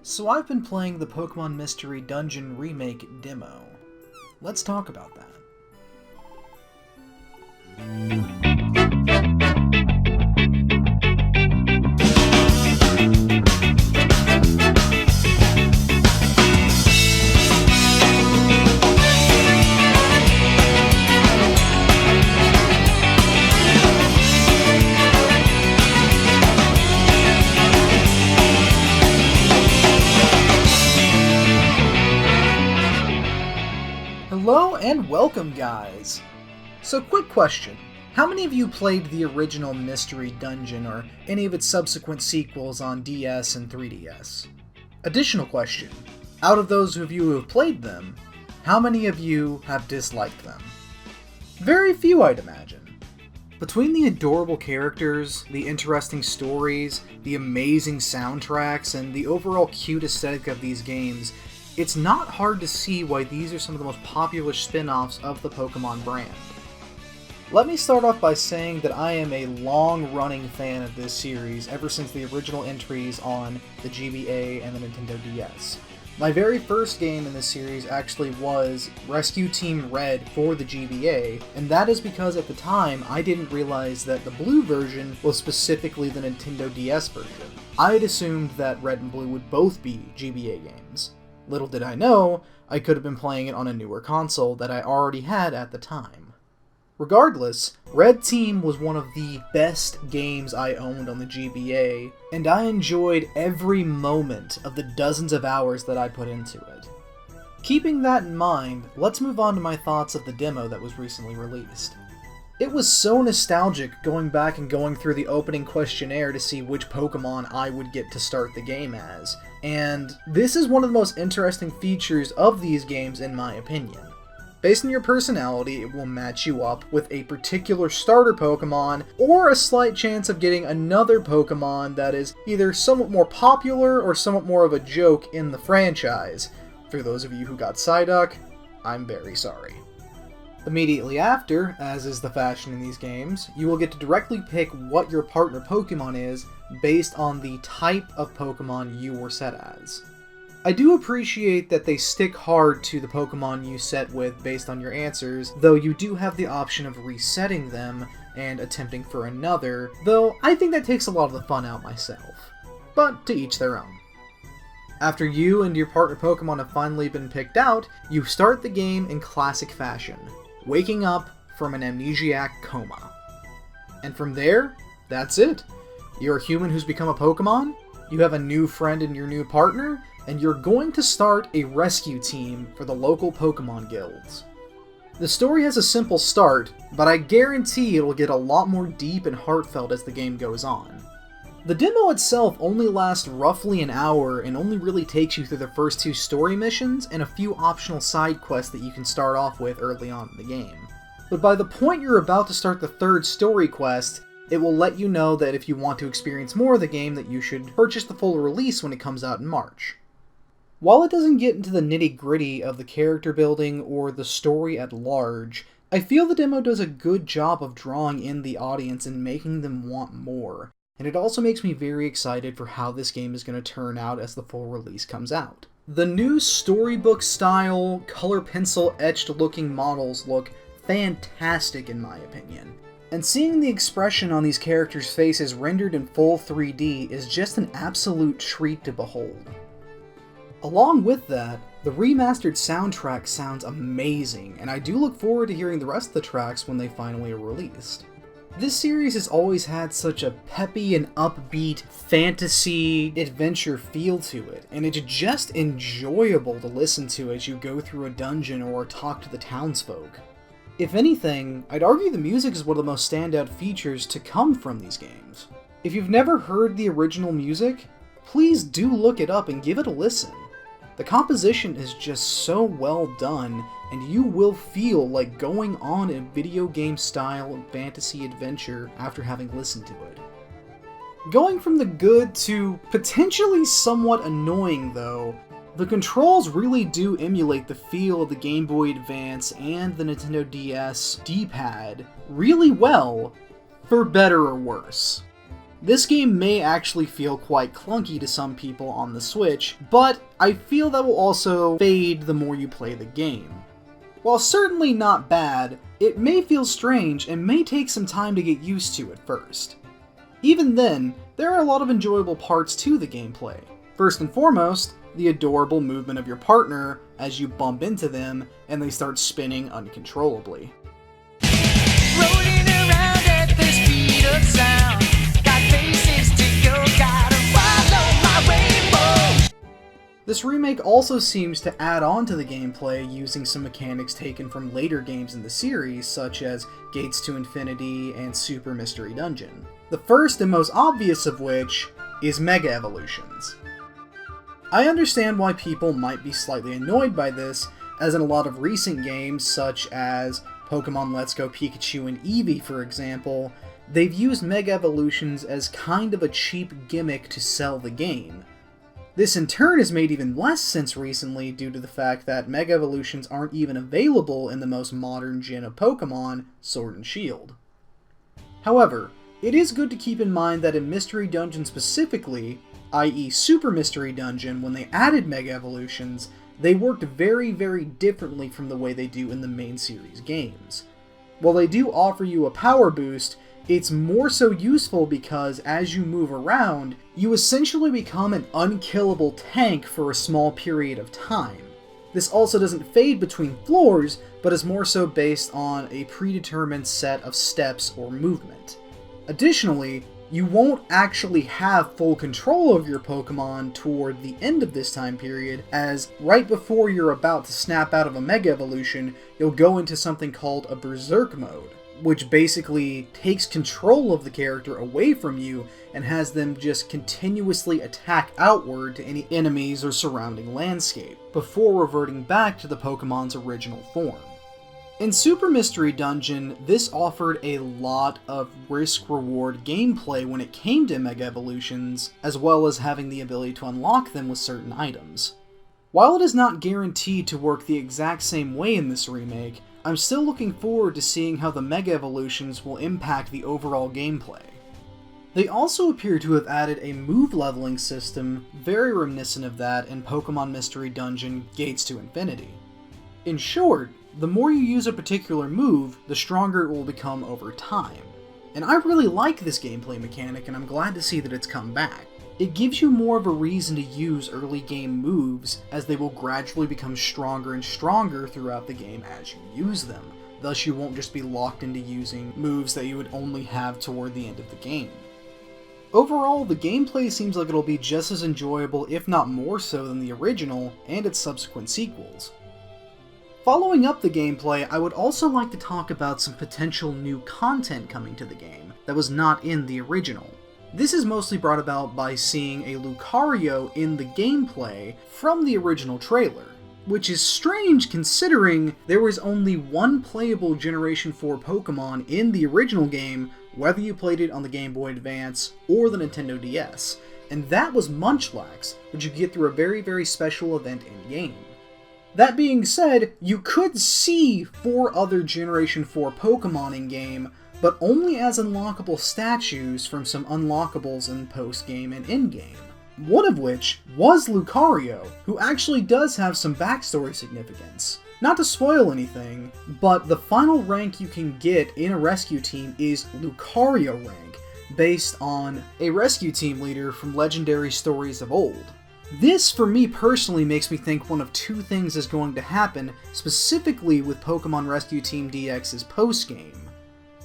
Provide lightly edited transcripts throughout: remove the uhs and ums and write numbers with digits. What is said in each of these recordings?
So I've been playing the Pokemon Mystery Dungeon Remake demo. Let's talk about that. Hello and welcome, guys! So quick question, how many of you played the original Mystery Dungeon or any of its subsequent sequels on DS and 3DS? Additional question, out of those of you who have played them, how many of you have disliked them? Very few, I'd imagine. Between the adorable characters, the interesting stories, the amazing soundtracks, and the overall cute aesthetic of these games, it's not hard to see why these are some of the most popular spin-offs of the Pokemon brand. Let me start off by saying that I am a long-running fan of this series ever since the original entries on the GBA and the Nintendo DS. My very first game in this series actually was Rescue Team Red for the GBA, and that is because at the time I didn't realize that the blue version was specifically the Nintendo DS version. I had assumed that Red and Blue would both be GBA games. Little did I know, I could have been playing it on a newer console that I already had at the time. Regardless, Red Team was one of the best games I owned on the GBA, and I enjoyed every moment of the dozens of hours that I put into it. Keeping that in mind, let's move on to my thoughts of the demo that was recently released. It was so nostalgic going back and going through the opening questionnaire to see which Pokemon I would get to start the game as, and this is one of the most interesting features of these games in my opinion. Based on your personality, it will match you up with a particular starter Pokemon, or a slight chance of getting another Pokemon that is either somewhat more popular or somewhat more of a joke in the franchise. For those of you who got Psyduck, I'm very sorry. Immediately after, as is the fashion in these games, you will get to directly pick what your partner Pokemon is based on the type of Pokemon you were set as. I do appreciate that they stick hard to the Pokemon you set with based on your answers, though you do have the option of resetting them and attempting for another, though I think that takes a lot of the fun out myself. But to each their own. After you and your partner Pokemon have finally been picked out, you start the game in classic fashion, waking up from an amnesiac coma. And from there, that's it. You're a human who's become a Pokemon, you have a new friend in your new partner, and you're going to start a rescue team for the local Pokemon guilds. The story has a simple start, but I guarantee it'll get a lot more deep and heartfelt as the game goes on. The demo itself only lasts roughly an hour and only really takes you through the first two story missions and a few optional side quests that you can start off with early on in the game. But by the point you're about to start the third story quest, it will let you know that if you want to experience more of the game that you should purchase the full release when it comes out in March. While it doesn't get into the nitty-gritty of the character building or the story at large, I feel the demo does a good job of drawing in the audience and making them want more. And it also makes me very excited for how this game is going to turn out as the full release comes out. The new storybook-style, color pencil-etched looking models look fantastic in my opinion. And seeing the expression on these characters' faces rendered in full 3D is just an absolute treat to behold. Along with that, the remastered soundtrack sounds amazing, and I do look forward to hearing the rest of the tracks when they finally are released. This series has always had such a peppy and upbeat fantasy adventure feel to it, and it's just enjoyable to listen to as you go through a dungeon or talk to the townsfolk. If anything, I'd argue the music is one of the most standout features to come from these games. If you've never heard the original music, please do look it up and give it a listen. The composition is just so well done, and you will feel like going on a video game style fantasy adventure after having listened to it. Going from the good to potentially somewhat annoying though, the controls really do emulate the feel of the Game Boy Advance and the Nintendo DS D-pad really well, for better or worse. This game may actually feel quite clunky to some people on the Switch, but I feel that will also fade the more you play the game. While certainly not bad, it may feel strange and may take some time to get used to at first. Even then, there are a lot of enjoyable parts to the gameplay. First and foremost, the adorable movement of your partner as you bump into them and they start spinning uncontrollably. Rolling around at the speed of sound, got places to go, gotta follow my rainbow. This remake also seems to add on to the gameplay using some mechanics taken from later games in the series, such as Gates to Infinity and Super Mystery Dungeon. The first and most obvious of which is Mega Evolutions. I understand why people might be slightly annoyed by this, as in a lot of recent games, such as Pokemon Let's Go Pikachu and Eevee for example, they've used Mega Evolutions as kind of a cheap gimmick to sell the game. This in turn has made even less sense recently due to the fact that Mega Evolutions aren't even available in the most modern gen of Pokemon, Sword and Shield. However, it is good to keep in mind that in Mystery Dungeon specifically, i.e. Super Mystery Dungeon, when they added Mega Evolutions, they worked very, very differently from the way they do in the main series games. While they do offer you a power boost, it's more so useful because as you move around, you essentially become an unkillable tank for a small period of time. This also doesn't fade between floors, but is more so based on a predetermined set of steps or movement. Additionally, you won't actually have full control of your Pokemon toward the end of this time period, as right before you're about to snap out of a Mega Evolution, you'll go into something called a Berserk mode, which basically takes control of the character away from you and has them just continuously attack outward to any enemies or surrounding landscape, before reverting back to the Pokemon's original form. In Super Mystery Dungeon, this offered a lot of risk-reward gameplay when it came to Mega Evolutions, as well as having the ability to unlock them with certain items. While it is not guaranteed to work the exact same way in this remake, I'm still looking forward to seeing how the Mega Evolutions will impact the overall gameplay. They also appear to have added a move leveling system very reminiscent of that in Pokemon Mystery Dungeon Gates to Infinity. In short, the more you use a particular move, the stronger it will become over time. And I really like this gameplay mechanic, and I'm glad to see that it's come back. It gives you more of a reason to use early game moves, as they will gradually become stronger and stronger throughout the game as you use them. Thus you won't just be locked into using moves that you would only have toward the end of the game. Overall, the gameplay seems like it'll be just as enjoyable, if not more so, than the original and its subsequent sequels. Following up the gameplay, I would also like to talk about some potential new content coming to the game that was not in the original. This is mostly brought about by seeing a Lucario in the gameplay from the original trailer, which is strange considering there was only one playable Generation 4 Pokemon in the original game, whether you played it on the Game Boy Advance or the Nintendo DS, and that was Munchlax, which you get through a very, very special event in-game. That being said, you could see 4 other Generation 4 Pokemon in-game, but only as unlockable statues from some unlockables in post-game and in-game. One of which was Lucario, who actually does have some backstory significance. Not to spoil anything, but the final rank you can get in a rescue team is Lucario rank, based on a rescue team leader from legendary stories of old. This, for me personally, makes me think one of two things is going to happen, specifically with Pokemon Rescue Team DX's post-game.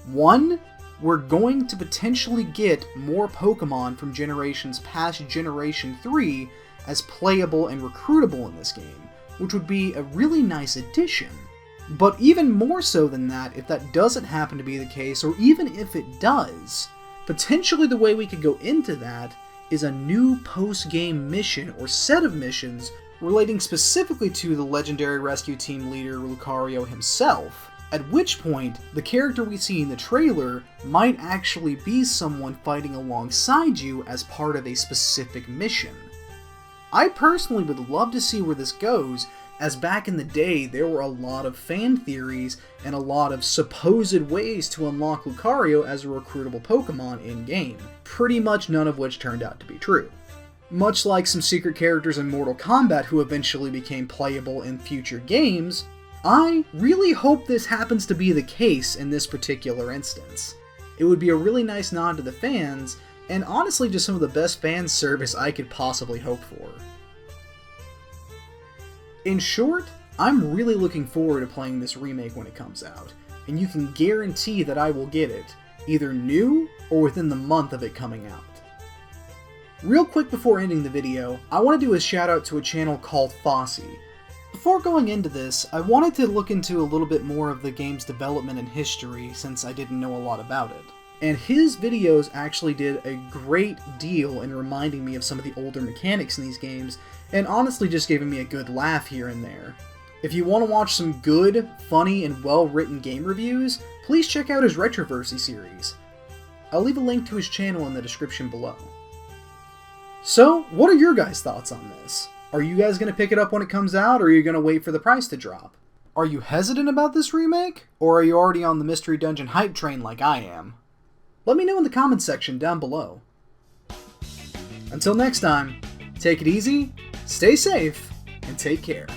One, we're going to potentially get more Pokemon from generations past Generation 3 as playable and recruitable in this game, which would be a really nice addition. But even more so than that, if that doesn't happen to be the case, or even if it does, potentially the way we could go into that is a new post-game mission or set of missions relating specifically to the legendary rescue team leader Lucario himself, at which point the character we see in the trailer might actually be someone fighting alongside you as part of a specific mission. I personally would love to see where this goes, as back in the day there were a lot of fan theories and a lot of supposed ways to unlock Lucario as a recruitable Pokemon in-game, pretty much none of which turned out to be true. Much like some secret characters in Mortal Kombat who eventually became playable in future games, I really hope this happens to be the case in this particular instance. It would be a really nice nod to the fans, and honestly just some of the best fan service I could possibly hope for. In short, I'm really looking forward to playing this remake when it comes out, and you can guarantee that I will get it, either new or within the month of it coming out. Real quick before ending the video, I want to do a shout out to a channel called Focie. Before going into this, I wanted to look into a little bit more of the game's development and history since I didn't know a lot about it. And his videos actually did a great deal in reminding me of some of the older mechanics in these games, and honestly just giving me a good laugh here and there. If you want to watch some good, funny, and well-written game reviews, please check out his Retroversy series. I'll leave a link to his channel in the description below. So, what are your guys' thoughts on this? Are you guys going to pick it up when it comes out, or are you going to wait for the price to drop? Are you hesitant about this remake, or are you already on the Mystery Dungeon hype train like I am? Let me know in the comments section down below. Until next time, take it easy, stay safe, and take care.